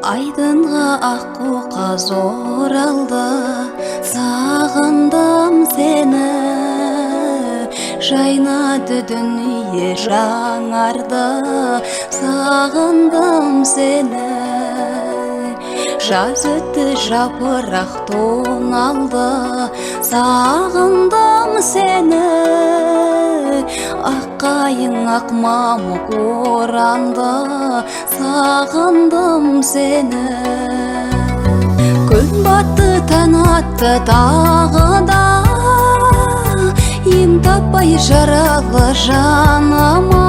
Айдынға аққу қаз оралды, сағындым сені. Жайнады дүние жаңарды, сағындым сені. Жаз өтті жапырақ тоналды, сағындым сені. Аққайың ақ мамық оранды, сағындым сені. Күн батты таң атты тағы да, ем таппай жаралы жаныма.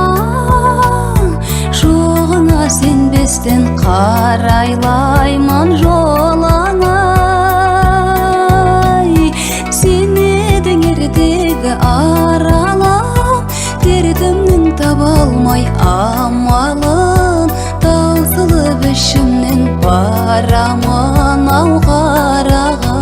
Жоғыңа сенбестен қарайлаймын жолыңа. Сен едің ертегі аралап, дертімнің таба алмай амалын. Таусылып ішімнен барамын ау қараға.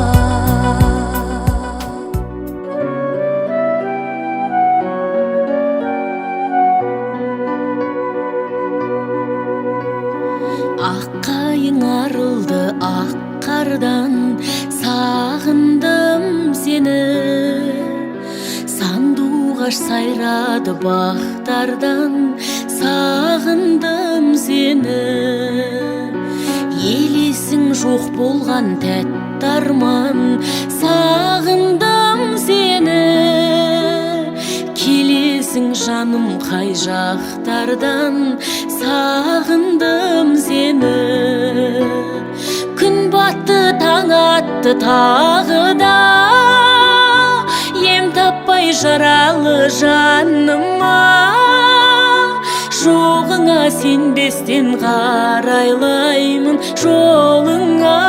Аққайың арылды ақ қардан, сағындым сені. Сандуғаш сайрады бақтардан, сағындым сені. Елесің жоқ болған тәтті арман, сағындым сені. Келесің жаным қай жақтардан, сағындым сені. Күн батты таң атты тағы да, ем таппай жаралы жаныма. Жоғыңа сенбестен қарайлаймын жолыңа.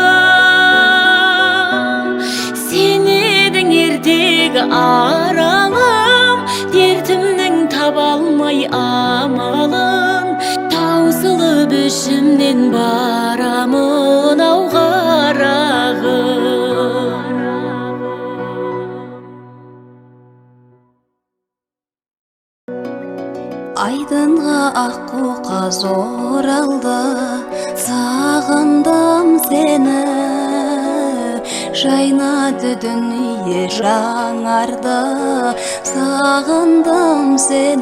Сен едің ертегі аралым, дертімнің таба алмай амалын. Таусылып ішімнен барамын ау қарағым. Айдынға аққу қаз оралды, сағындым сені. Жайнады дүние жаңарды, сағындым сені.